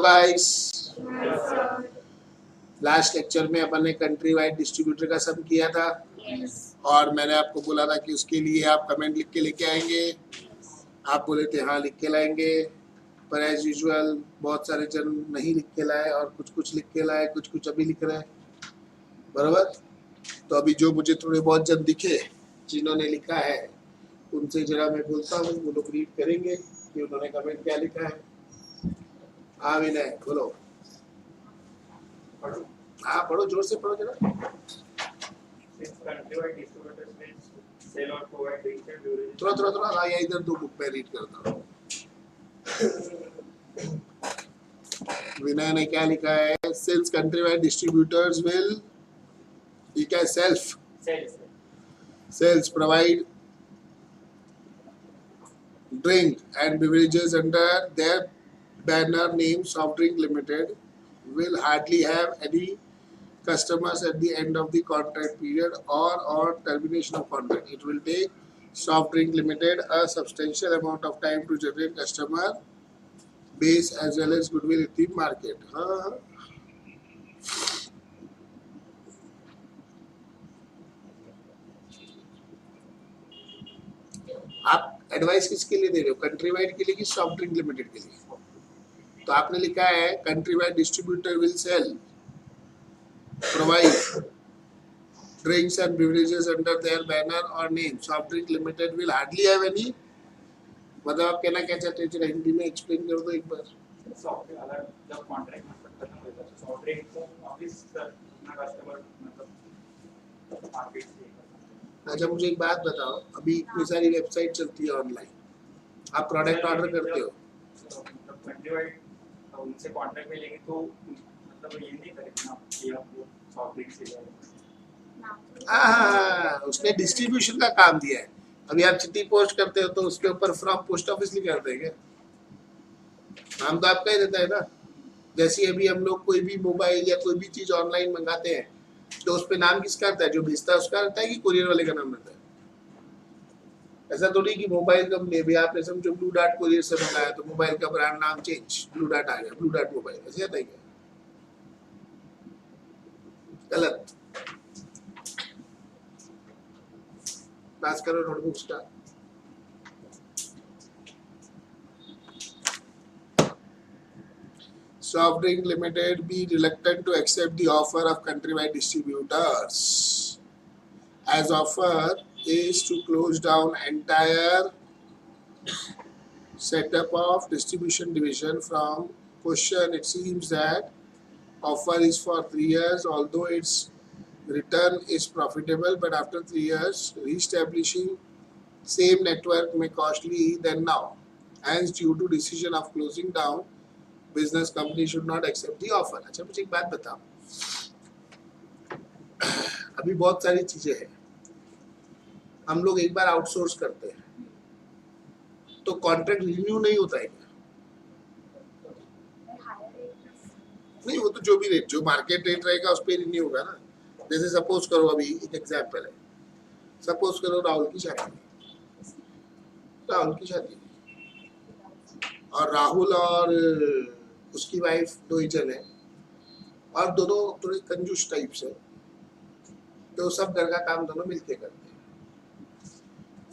Guys? Last lecture में अपन ने country wide distributor का सम किया था और मैंने आपको बोला था कि उसके लिए आप कमेंट लिख के लेके आएंगे। आप बोले थे हाँ लिख के लाएंगे, पर एज यूजुअल बहुत सारे जन नहीं लिख के लाए और कुछ लिख के लाए, कुछ अभी लिख रहे हैं, बराबर। तो अभी जो मुझे थोड़े बहुत जन दिखे जिन्होंने लिखा है उनसे जरा मैं बोलता हूँ, वो लोग रीड करेंगे कि उन्होंने कमेंट क्या लिखा है। हाँ विनय बोलो। हाँ पढ़ो, जोर से पढ़ो जरा। थोड़ा हाँ या इधर दो बुक में रीड करता हूँ। विनय ने क्या लिखा है? Since country wide distributors will, ये क्या है? Sales provide drink and beverages under their banner name Soft Drink Limited will hardly have any customers at the end of the contract period or termination of contract. It will take Soft Drink Limited a substantial amount of time to generate customer base as well as goodwill in the market. आप advice किसके लिए दे रहे हो? Country wide के लिए कि soft drink limited के लिए? तो आपने लिखा है country wide distributor will sell provide drinks and beverages under their banner or name soft drink limited will hardly have any. मतलब आप कहना क्या चाहते हो? जरा हिंदी में एक्सप्लेन कर दो एक बार। सॉफ्ट अगर जब कॉन्ट्रैक्ट मतलब खत्म हो जाता है सॉफ्ट ड्रिंक को ऑफिस अपना कस्टमर मतलब मार्केट से। अच्छा मुझे एक बात बताओ, अभी इतनी सारी वेबसाइट चलती है ऑनलाइन, आप प्रोडक्ट ऑर्डर करते हो मतलब कंट्री वाइड उनसे कॉन्ट्रैक्ट में लेंगे तो मतलब ये नहीं करेंगे ना कि आप सॉफ्ट ड्रिंक से हाँ, उसने डिस्ट्रीब्यूशन का काम दिया है। अभी आप चिट्ठी पोस्ट करते हो तो उसके ऊपर फ्रॉम पोस्ट ऑफिस लिखा रहता है क्या? नाम तो आपका ही रहता है ना। जैसे अभी हम लोग कोई भी मोबाइल या कोई भी चीज ऑनलाइन मंगाते हैं तो उस पे नाम किसका रहता है? जो भेजता है उसका रहता है कि कुरियर वाले का नाम रहता है? ऐसा थोड़ी कि मोबाइल कंपनी भी आपने समझो ब्लू डार्ट कुरियर से मंगाया तो मोबाइल का ब्रांड नाम चेंज, ब्लू डार्ट आ गया, ब्लू डार्ट मोबाइल, ऐसे आता है क्या? गलत। पास करो नोटबुक्स का। Soft Drink Limited be reluctant to accept the offer of countrywide distributors, as offer is to close down entire setup of distribution division. From question it seems that offer is for 3 years, although its return is profitable, but after 3 years re-establishing same network may costly than now. Hence due to decision of closing down business company should not accept the offer. अच्छा मुझे एक बात बताओ, अभी बहुत सारी चीजें हैं, हम लोग एक बार आउटसोर्स करते हैं तो कॉन्ट्रैक्ट रिन्यू नहीं होता है क्या? नहीं, वो तो जो भी रेट, जो मार्केट रेट रहेगा उस पर रिन्यू होगा ना। जैसे सपोज करो, अभी एक एग्जांपल है, सपोज करो राहुल की शादी और राहुल और उसकी वाइफ दो ही जन है और दोनों थोड़े कंजूस टाइप से, तो सब घर का काम दोनों मिलके करते हैं।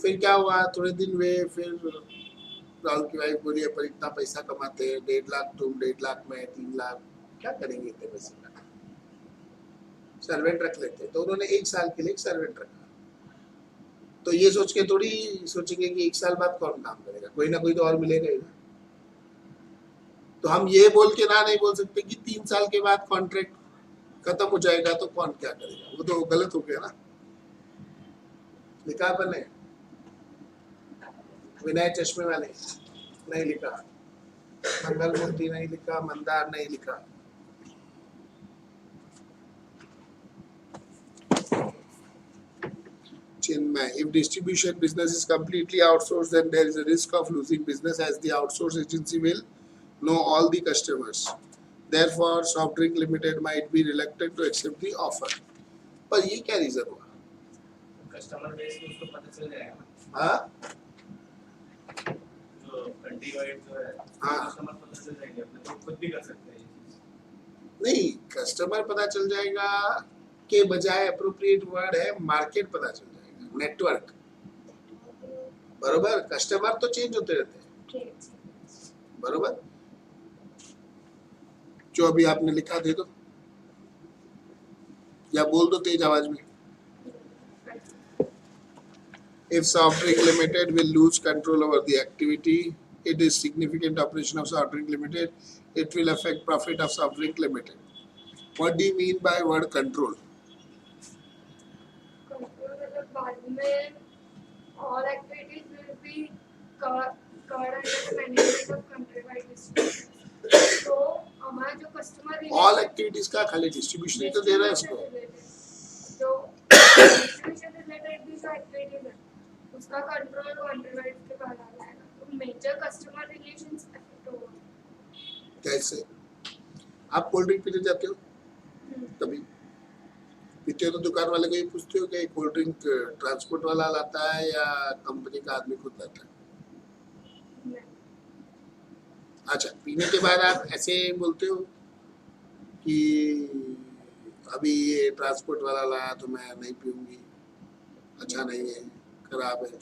फिर क्या हुआ, थोड़े दिन में फिर राहुल की वाइफ बोली पर इतना पैसा कमाते हैं, 1.5 लाख तुम, 1.5 लाख में 3 लाख, क्या करेंगे इतने पैसे का? सर्वेंट रख लेते। तो उन्होंने 1 साल के लिए एक सर्वेंट रखा। तो ये सोच के थोड़ी सोचेंगे कि 1 साल बाद कौन काम करेगा, कोई ना कोई तो और मिलेगा ही ना। तो हम ये बोल के ना नहीं बोल सकते कि 3 साल के बाद कॉन्ट्रैक्ट खत्म हो जाएगा तो कौन क्या करेगा, वो तो गलत हो गया ना। लिखा अपन ने विनय चश्मे वाले नहीं लिखा, मंगल मूर्ति नहीं लिखा, मंदार नहीं लिखा। Chinmay, if distribution business is completely outsourced, then there is a risk of losing business as the outsource agency will know all the customers. Therefore, Soft Drink Limited might be reluctant to accept the offer. पर ये क्या reason हुआ? Customer base उसको पता चल जाएगा ना। हाँ जो कंट्री वाइड जो है हाँ कस्टमर पता चल जाएंगे अपने, तो खुद भी कर सकते हैं ये चीज। नहीं, कस्टमर पता चल जाएगा के बजाय अप्रोप्रिएट वर्ड है मार्केट पता चल जाएगा, नेटवर्क। बरोबर, कस्टमर तो चेंज होते रहते हैं, बरोबर। जो अभी आपने लिखा दे दो या बोल दो तेज आवाज में। If Soft Drink Limited will lose control over the activity, it is significant operation of Soft Drink Limited. It will affect profit of Soft Drink Limited. What do you mean by word control? Control मतलब बाद में all activities will be covered under the management of countrywide distribution. तो हमारा जो customer All activities का खाली distribution ही तो दे रहा है उसको। जो distribution related भी जो activities है उसका कंट्रोल countrywide के पास आ जाएगा, तो मेजर कस्टमर रिलेशंस अफेक्ट होगा। कैसे? आप कोल्ड ड्रिंक पीने जाते हो कभी? पीते हो तो दुकान वाले को ये पूछते हो कि कोल्ड ड्रिंक ट्रांसपोर्ट वाला लाता है या कंपनी का आदमी खुद लाता है? अच्छा, पीने के बाद आप ऐसे बोलते हो कि अभी ये ट्रांसपोर्ट वाला लाया तो मैं नहीं पीऊंगी, अच्छा नहीं है, खराब है।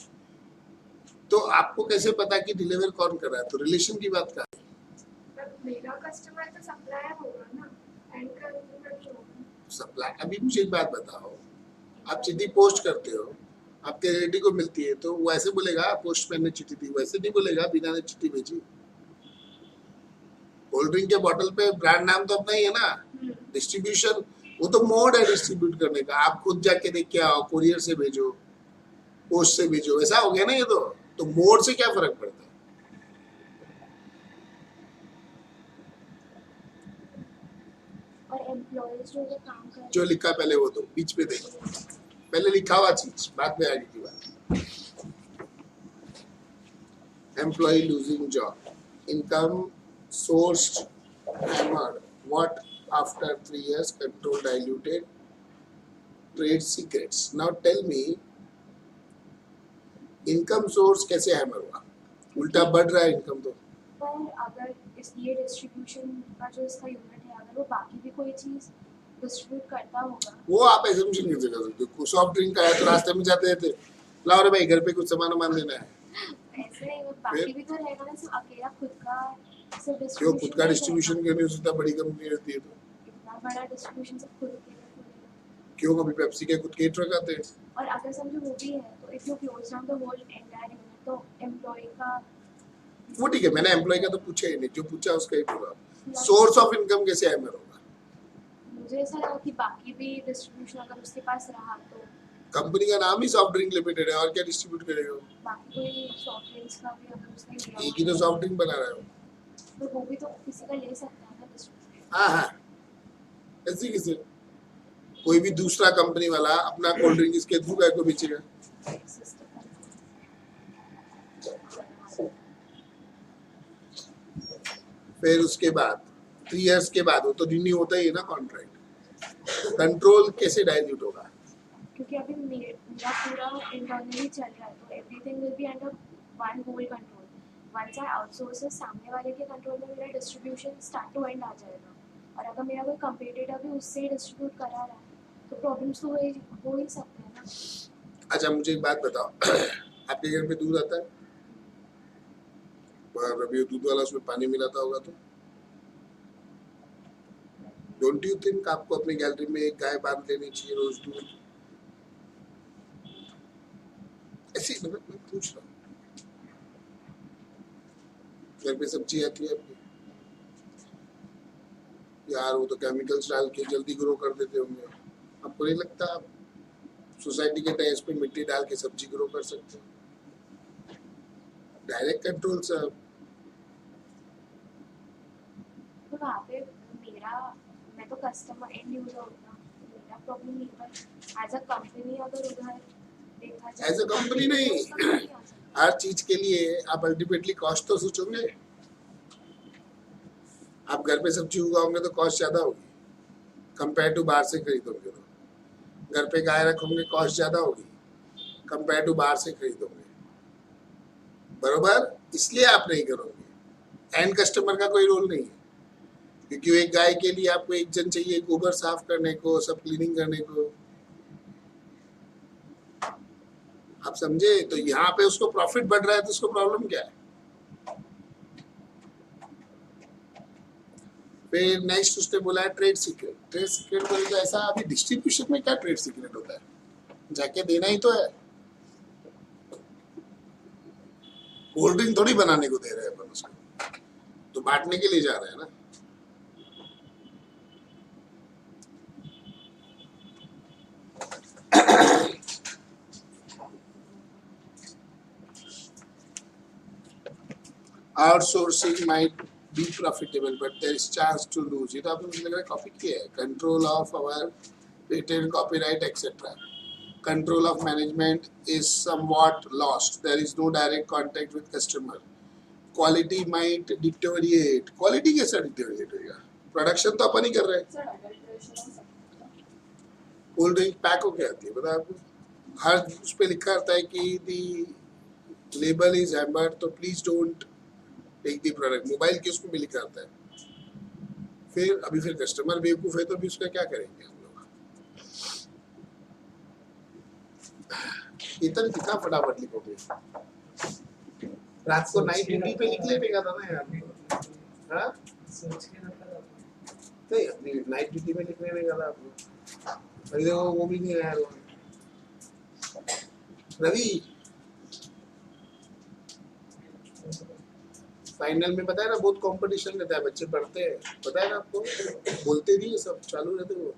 तो आपको कैसे पता कि डिलीवर कौन कर रहा है? तो रिलेशन की बात का मेरा कस्टमर तो सप्लायर होगा ना, एंड कंज्यूमर नहीं होगा। सप्लाई। अभी मुझे एक बात बताओ, आप चिट्ठी पोस्ट करते हो, आपके रेडी को मिलती है तो वो ऐसे बोलेगा पोस्टमैन ने चिट्ठी दी, वैसे नहीं बोलेगा बिना ने चिट्ठी भेजी। कोल्ड ड्रिंक के बोतल पे ब्रांड नाम तो अपना ही है ना, डिस्ट्रीब्यूशन वो तो मोड है डिस्ट्रीब्यूट करने का। आप खुद जाके देख के आओ, कुरियर से भेजो, पोस्ट से भेजो, ऐसा हो गया ना ये तो मोड से क्या फर्क पड़ता है? और एम्प्लॉयज जो काम कर जो लिखा पहले वो दो, बीच में देखो, पहले लिखा हुआ चीज बाद में आगे की बात। Employ losing job, income sourced hammered, what after 3 years control diluted, trade secrets. Now tell me, income source कैसे हैमर हुआ? उल्टा बढ़ रहा है इनकम तो। पर अगर इसलिए डिस्ट्रीब्यूशन का जो इसका यूनिट है, अगर वो बाकी भी कोई चीज डिस्ट्रीब्यूट करता होगा, वो आप एजम्पशन कैसे कर सकते हो? सॉफ्ट ड्रिंक का है तो रास्ते में जाते थे, लाओ रे भाई घर पे कुछ सामान देना है, ऐसे वो बाकी भी तो रहेगा ना, सिर्फ अकेला खुद का सिर्फ जो डिस्ट्रीब्यूशन खुद का डिस्ट्रीब्यूशन करने से इतना बड़ी कंपनी रहती है तो इतना बड़ा डिस्ट्रीब्यूशन सब खुद अकेला करेगा। क्यों? कभी पेप्सी के खुद के ट्रक आते हैं। और अगर समझो वो भी है तो if you close down the whole entire unit, तो एम्प्लॉय का वो ठीक है, मैंने एम्प्लॉय का तो पूछा ही नहीं, जो पूछा उसका ही बोला। सोर्स ऑफ इनकम कैसे हैमर होगा? मुझे ऐसा लगा कि बाकी भी डिस्ट्रीब्यूशन अगर उसके पास रहा तो कंपनी का नाम ही सॉफ्ट ड्रिंक लिमिटेड है, और क्या डिस्ट्रीब्यूट करेगा वो? बाकी कोई सॉफ्ट ड्रिंक्स का भी अगर उसने लिया एक ही तो सॉफ्ट ड्रिंक बना रहा है वो। तो वो भी तो किसी का ले सकता है ना डिस्ट्रीब्यूशन। हाँ हाँ, ऐसे किसे कोई भी दूसरा कंपनी वाला अपना कोल्ड ड्रिंक इसके थ्रू गाय को बेचेगा? फिर उसके बाद 3 इयर्स के बाद वो तो रिन्यू होता ही है ना कॉन्ट्रैक्ट। कंट्रोल कैसे डाइल्यूट होगा? क्योंकि अभी मेरा पूरा इंटरनली चल रहा है, तो everything will be under one whole control. Once I outsource, सामने वाले के कंट्रोल में मेरा डिस्ट्रीब्यूशन स्टार्ट टू एंड आ जाएगा। और अगर मेरा कोई कंपटीटर भी उससे ही डिस्ट्रीब्यूट करा रहा है तो प्रॉब्लम्स तो हो ही सकते हैं ना। अच्छा मुझे एक बात बताओ, आपके घर पे दूध आता है और अभी दूध वाला उसमें पानी मिलाता होगा तो डोंट यू थिंक आपको अपनी गैलरी में एक गाय बांध लेनी चाहिए रोज दूध? ऐसी मतलब मैं पूछ रहा हूँ, घर पे सब्जी आती है आपकी यार, वो तो केमिकल्स डाल के जल्दी ग्रो कर देते होंगे, आपको नहीं लगता आप सोसाइटी के टैक्स पे मिट्टी डाल के सब्जी ग्रो कर सकते हो? Direct control sir. तो वहाँ पे मैं तो कस्टमर एंड यूजर होता, मेरा प्रॉब्लम नहीं, पर एज अ कंपनी अगर उधर देखा जाए एज अ कंपनी नहीं, हर चीज के लिए आप अल्टीमेटली कॉस्ट तो सोचोगे। आप घर पे सब्जी उगाओगे तो कॉस्ट ज्यादा होगी कंपेयर टू बाहर से खरीदोगे। तो घर पे गाय रखोगे कॉस्ट ज्यादा होगी कंपेयर टू बाहर से खरीदोगे, बरोबर? इसलिए आप नहीं करोगे। एंड कस्टमर का कोई रोल नहीं है, क्योंकि एक गाय के लिए आपको एक जन चाहिए गोबर साफ करने को, सब क्लीनिंग करने को, आप समझे? तो यहाँ पे उसको प्रॉफिट बढ़ रहा है तो उसको प्रॉब्लम क्या है? फिर नेक्स्ट उसने बोला है ट्रेड सीक्रेट। ट्रेड सीक्रेट बोले तो ऐसा अभी डिस्ट्रीब्यूशन में क्या ट्रेड सीक्रेट होता है? जाके देना ही तो है, कोल्ड ड्रिंक थोड़ी बनाने को दे रहे हैं अपन उसको, तो बांटने के लिए जा रहे हैं ना। Outsourcing might be profitable but there is chance to lose. ये तो आपने मुझे लग रहा है कॉपी किया है। Control of our patent, copyright etcetera, control of management is somewhat lost. There is no direct contact with customer. Quality might deteriorate. Quality कैसा deteriorate होगा? Production तो अपन ही कर रहे हैं। कोल्ड ड्रिंक पैक होके आती है, पता है आपको? हर उस पे लिखा रहता है कि the label is amber, तो please don't take the product. Mobile के उसमें भी लिखा रहता है। फिर अभी फिर कस्टमर बेवकूफ है तो अभी उसका क्या करेंगे? इतना कितना फटाफट लिखोगे? रात को नाइट ड्यूटी पे निकले नहीं था ना यार। हाँ? नहीं, अपनी नाइट ड्यूटी में निकले नहीं था आपको। अभी देखो वो भी नहीं आया रवि। फाइनल में पता है ना बहुत कंपटीशन रहता है, बच्चे पढ़ते हैं, पता है ना आपको? बोलते नहीं है, सब चालू रहते वो,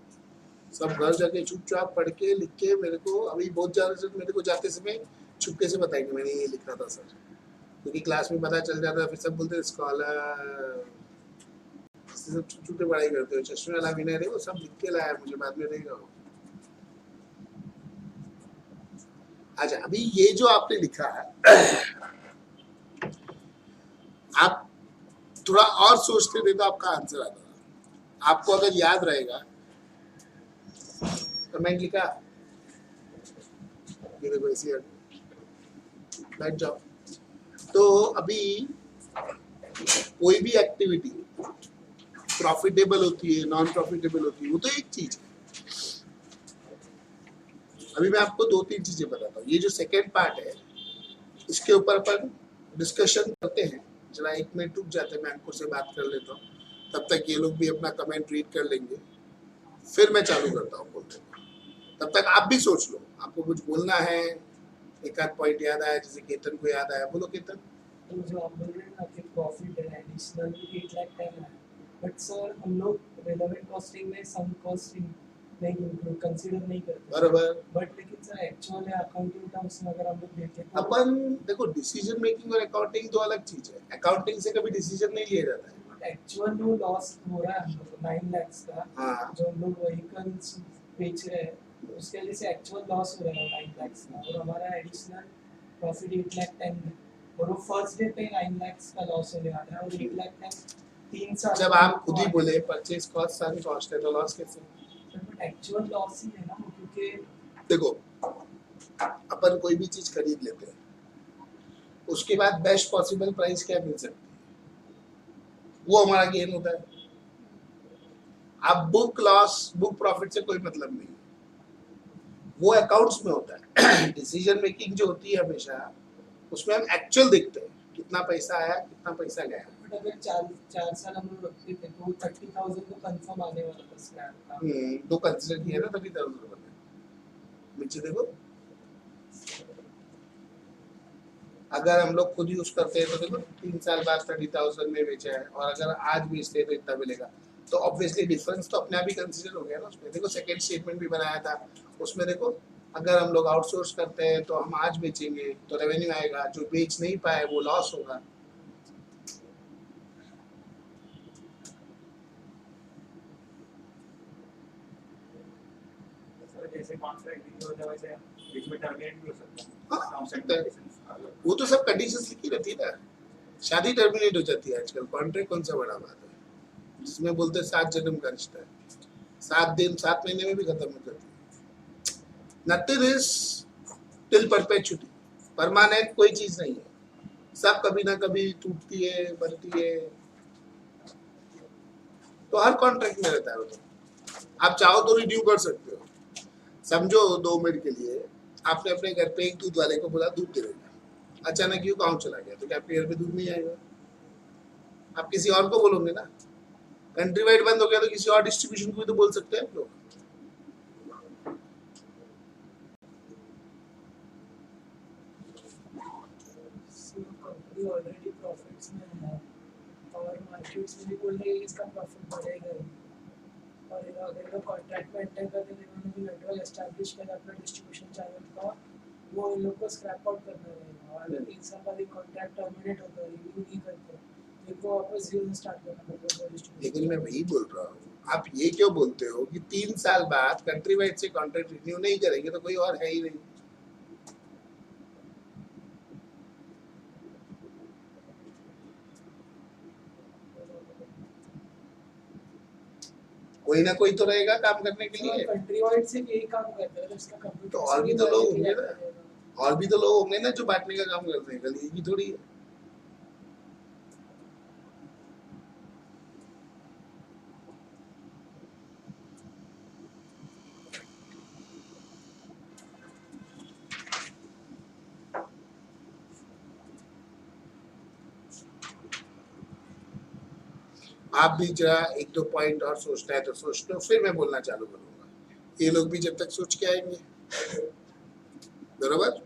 सब घर जाके चुपचाप पढ़ के लिख के मेरे को अभी बहुत ज्यादा मेरे को जाते समय छुपके से बताएंगे मैंने ये लिखा था सर, क्योंकि क्लास में पता चल जाता है। फिर सब बोलते स्कॉलर, सब छुट्टे पढ़ाई करते हो, चश्मे वाला विनर है वो, सब लिख के लाया मुझे, बाद में देगा वो। अच्छा, अभी ये जो आपने लिखा है आप थोड़ा और सोचते थे तो आपका आंसर आता। आपको अगर याद रहेगा, कमेंट लिखा, ये देखो ऐसी बैठ जाओ। तो अभी कोई भी एक्टिविटी प्रॉफिटेबल होती है, नॉन प्रॉफिटेबल होती है, वो तो एक चीज है। अभी मैं आपको 2-3 चीजें बताता हूँ। ये जो सेकेंड पार्ट है इसके ऊपर अपन डिस्कशन करते हैं। जरा 1 मिनट रुक जाते हैं, मैं अंकुर से बात कर लेता हूँ, तब तक ये लोग भी अपना कमेंट रीड कर लेंगे, फिर मैं चालू करता हूँ बोलते हैं। तब तक आप भी सोच लो, आपको कुछ बोलना है, एक आध पॉइंट याद आया, जैसे केतन को याद आया, बोलो केतन। तो जो आप बोल रहे हैं ना कि प्रॉफिट है एडिशनल 8 लाख 10 है, बट सर हम लोग रेलेवेंट कॉस्टिंग में सम कॉस्टिंग नहीं इंक्लूड कंसीडर नहीं करते बराबर। बट लेकिन सर एक्चुअल है अकाउंटिंग टर्म्स में अगर हम लोग देखें तो अपन देखो, डिसीजन मेकिंग और अकाउंटिंग दो अलग चीज है। अकाउंटिंग से कभी डिसीजन नहीं लिया जाता है। एक्चुअल जो लॉस हो रहा है हम लोग को 9 लाख का, हाँ, जो हम लोग व्हीकल्स बेच रहे हैं उसके वजह से एक्चुअल लॉस हो रहा है 9 लाख का, और हमारा एडिशनल प्रॉफिट 8 लाख 10 है, और वो फर्स्ट डे पे 9 लाख का लॉस होने वाला है, और 8 लाख 10 3 साल जब आप खुद ही बोले परचेज कॉस्ट सन कॉस्ट है तो लॉस कैसे? बट एक्चुअल लॉस ही है ना, क्योंकि देखो, अपन कोई भी चीज खरीद लेते हैं, उसके बाद बेस्ट पॉसिबल प्राइस क्या मिल सकती है, वो हमारा गेन होता है। आप बुक लॉस बुक प्रॉफिट से कोई मतलब नहीं, वो अकाउंट्स में होता है। डिसीजन मेकिंग जो होती है हमेशा, उसमें हम एक्चुअल देखते हैं कितना पैसा आया, कितना पैसा गया। बट अगर 4 साल हम लोग रखते थे तो 30,000 तो कंफर्म आने वाला था स्क्रैप का। तो कंसीडर किया ना 30,000 रुपये नीचे देखो। अगर हम लोग खुद यूज करते हैं तो देखो 3 साल बाद 30,000 में बेचा है, और अगर आज बेचते हैं तो इतना मिलेगा, तो ऑब्वियसली डिफरेंस तो अपने आप ही कंसीडर हो गया ना उसमें। देखो सेकंड स्टेटमेंट भी बनाया था, उसमें देखो अगर हम लोग आउटसोर्स करते हैं तो हम आज बेचेंगे तो रेवेन्यू आएगा, जो बेच नहीं पाए वो लॉस होगा। जैसे कॉन्ट्रैक्ट हो जाए वैसे बीच में टर्मिनेट भी हो सकता है। हाँ, टर्म्स एंड सकता है। कंडीशंस वो तो सब कंडीशंस लिखी रहती है ना। शादी टर्मिनेट हो जाती है आजकल, कॉन्ट्रैक्ट कौन सा बड़ा बात है, जिसमें बोलते हैं 7 जन्म का रिश्ता है, 7 दिन 7 महीने में भी खत्म हो जाती है। Nothing is till perpetuity, permanent कोई चीज नहीं है। सब कभी ना कभी टूटती है, बनती है, तो हर कॉन्ट्रैक्ट में रहता है वो तो। आप चाहो तो रिन्यू कर सकते हो। समझो 2 मिनट के लिए आपने अपने घर पे एक दूध वाले को बोला दूध दे देगा, अचानक ये गाँव चला गया तो क्या आपके घर पे दूध नहीं आएगा? आप किसी और को बोलोगे ना। कंट्री वाइड बंद हो गया तो किसी और डिस्ट्रीब्यूशन को भी तो बोल सकते हैं आप लोग। So company already profits में है और markets में भी बोल रहे हैं इसका profit बढ़ेगा ही। और अगर लोग कॉन्ट्रैक्ट में एंटर करते हैं इन्होंने भी नेटवर्क एस्टैब्लिश किया अपना डिस्ट्रीब्यूशन चैनल का, वो इन लोग को स्क्रैप आउट करना रहेगा। और अगर 3 साल बाद कॉन्ट्रैक्ट टर्मिनेट होता है, रिन्यू नहीं करते, तो इनको वापस जीरो से स्टार्ट करना पड़ेगा डिस्ट्रीब्यूशन। लेकिन मैं वही बोल रहा हूँ, आप ये क्यों बोलते हो कि 3 साल बाद कंट्री वाइड से कॉन्ट्रैक्ट रिन्यू नहीं करेंगे तो कोई और है ही नहीं। कोई ना कोई तो रहेगा काम करने के लिए। कंट्री वाइड से यही काम करते हैं, इसका कंप्यूटर तो और भी तो लोग होंगे ना, और भी तो लोग होंगे ना जो बांटने का काम करते हैं, कल ये की थोड़ी है। आप भी जरा 1-2 पॉइंट और सोचना है तो सोच लो, फिर मैं बोलना चालू करूंगा। ये लोग भी जब तक सोच के आएंगे, बरोबर।